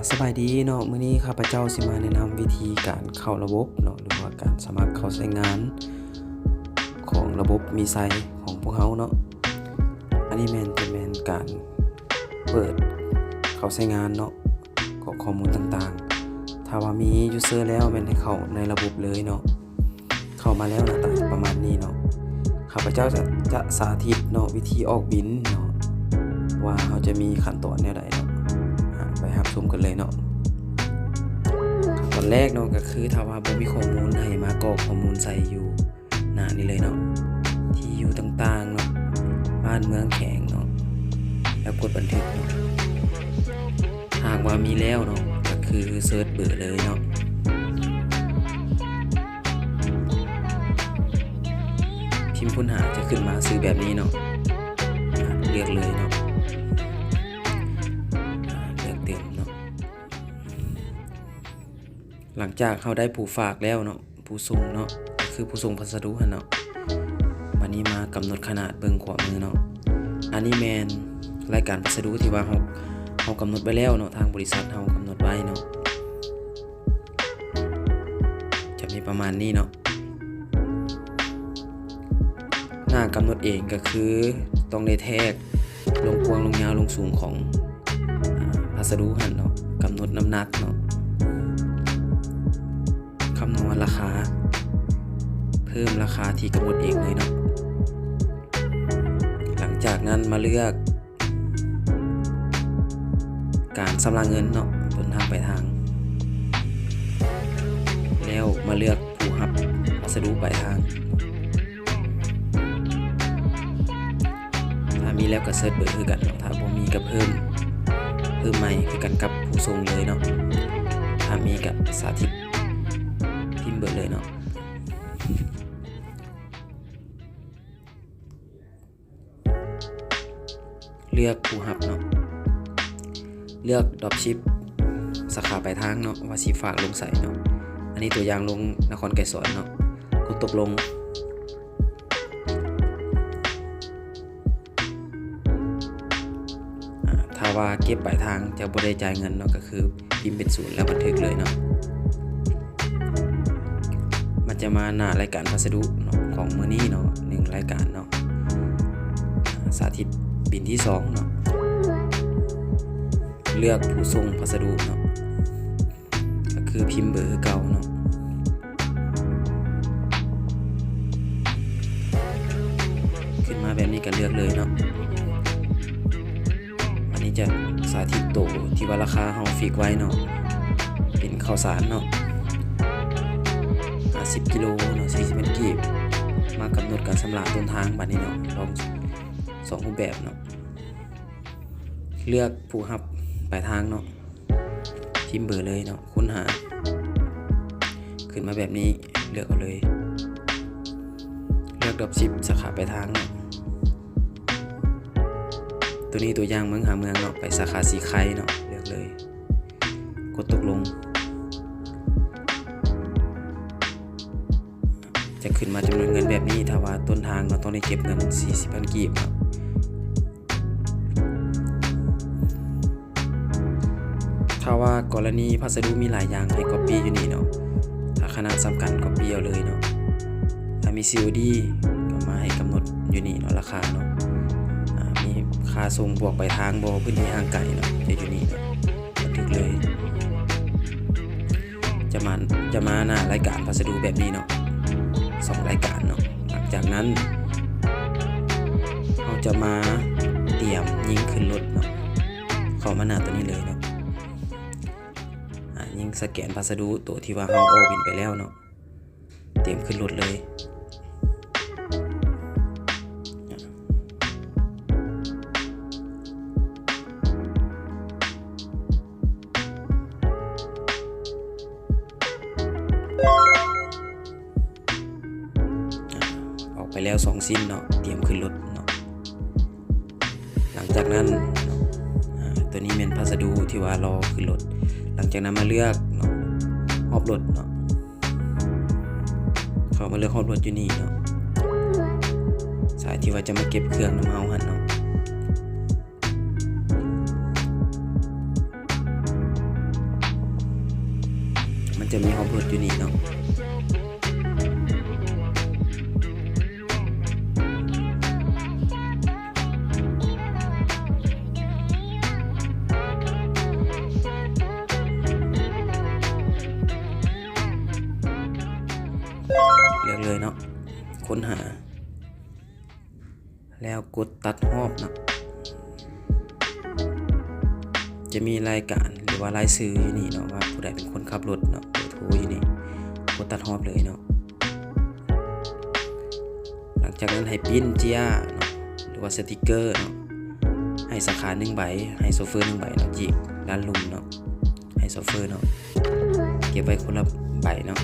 สบายดีเนาะมื้อนี้ข้าพเจ้าสิมาแนะนำวิธีการเข้าระบบเนาะหรือว่าการสมัครเข้าใช้งานของระบบมีไซของพวกเราเนาะอันนี้แม่นการเปิดเข้าใช้งานเนาะของข้อมูลต่างๆถ้าว่ามียูเซอร์แล้วแม่นให้เข้าในระบบเลยเนาะเข้ามาแล้วหน้าตาประมาณนี้เนาะข้าพเจ้าจะสาธิตเนาะวิธีออกบิลเนาะว่าเราจะมีขั้นตอนแนวใดเนาะไปรับชมกันเลยเนาะตอนแรกเนาะก็คือถ้าว่าบ่มีข้อมูลให้มากรอกข้อมูลใส่อยู่หน้านี้เลยเนาะที่อยู่ต่างๆเนาะบ้านเมืองแขงเนาะแล้วกดบันทึกเนาะหากว่ามีแล้วเนาะก็คือเสิร์ชเบอร์เลยเนาะพิมพ์ค้นหาจะขึ้นมาซื้อแบบนี้เนาะเลือกเลยเนาะเลือกเติมเนาะหลังจากเขาได้ผู้ฝากแล้วเนาะผู้ส่งเนาะคือผู้ส่งพัสดุเนาะวันนี้มากำหนดขนาดเบิ่งขวามือเนาะอันนี้แมนรายการพัสดุที่ว่าเขากำหนดไว้แล้วเนาะทางบริษัทเขากำหนดไว้เนาะจะมีประมาณนี้เนาะหน้ากำหนดเองก็คือต้องได้แทกลงกว้างลงยาวลงสูงของพัสดุเนาะกำหนดน้ำหนักเนาะคำนวณราคาเพิ่มราคาที่กำหนดเองเลยเนาะหลังจากนั้นมาเลือกการชำระเงินเนาะต้นทางปลายทางแล้วมาเลือกผู้รับพัสดุปลายทางถ้ามีแล้วก็เสิร์ชเบอร์คือกันเนาะถ้าบ่มีก็เพิ่มใหม่คือกันกับผู้ส่งเลยเนาะถ้ามีก็สาธิตพิมพ์เบอร์เลยเนาะเลือกผู้รับเนาะเลือกดรอปชิปสาขาปลายทางเนาะว่าสิฝากลงใส่เนาะอันนี้ตัวอย่างลงนครไกรสอนเนาะกดตกลงถ้าว่าเก็บปลายทางจะบ่ได้จ่ายเงินเนาะก็คือพิมพ์เป็นศูนย์แล้วบันทึกเลยเนาะมันจะมาหน้ารายการพัสดุเนาะของมื้อนี้เนาะ1รายการเนาะสาธิตบิลที่2เนาะเลือกผู้ส่งพัสดุเนาะก็คือพิมพ์เบอร์เก่าเนาะขึ้นมาแบบนี้ก็เลือกเลยเนาะอันนี้จะสาธิตโตที่ว่าราคาเฮาฟิกไว้เนาะเป็นข้าวสารเนาะ50กิโลเนาะ40กีบมากำหนดการชำระต้นทางบัดนี้เนาะลอง2รูปแบบเนาะเลือกผู้รับปลายทางเนาะพิมพ์เบอร์เลยเนาะค้นหาขึ้นมาแบบนี้เลือกเอาเลยเลือกดรอปชิปสาขาปลายทางเนาะตัวนี้ตัวอย่างเมืองหาเมืองเนาะไปสาขาสีไข่เนาะเลือกเลยกดตกลงจะขึ้นมาจำนวนเงินแบบนี้ถ้าว่าต้นทางเราต้องได้เก็บเงิน40,000กีบครับถ้าว่ากรณีพัสดุมีหลายอย่างให้ copy อยู่นี่เนาะถ้าขนาดสำคัญ copy เอาเลยเนาะถ้ามี COD ก็มาให้กำหนดอยู่นี่เนาะราคาเนาะมีค่าส่งบวกไปทางบ่พื้นที่ห่างไกลเนาะจะอยู่นี่เนาะบันทึกเลยจะมาหน้ารายการพัสดุแบบนี้เนาะ2รายการเนาะหลังจากนั้นเราจะมาเตรียมยิงขึ้นรถเนาะเข้ามาหน้าตัวนี้เลยเนาะยิงสแกนพัสดุตัวที่ว่าเราออกบินไปแล้วเนาะเตรียมขึ้นรถเลยออกไปแล้ว2สิ้นเนาะเตรียมขึ้นรถเนาะหลังจากนั้นตัวนี้เป็นพัสดุที่ว่ารอขึ้นรถหลังจากนั้นมาเลือกเนาะฮอบรถเนาะเขามาเลือกฮอบรถอยู่นี่เนาะสายที่ว่าจะมาเก็บเครื่องน้ำเฮาหันเนาะ มันจะมีฮอมเพิร์ดอยู่นี่เนาะเลือกเลยเนาะค้นหาแล้วกดตัดรอบเนาะจะมีรายการหรือว่ารายชื่ออยู่นี่เนาะว่าผู้ใดเป็นคนขับรถเนาะเบอร์โทรอยู่นี่กดตัดรอบเลยเนาะหลังจากนั้นให้ปริ้นเจียเนาะหรือว่าสติกเกอร์เนาะให้สาขา1ใบให้โซเฟอร์1ใบเนาะจีกด้านลุมเนาะให้โซเฟอร์เนาะเก็บไว้คนละใบเนาะ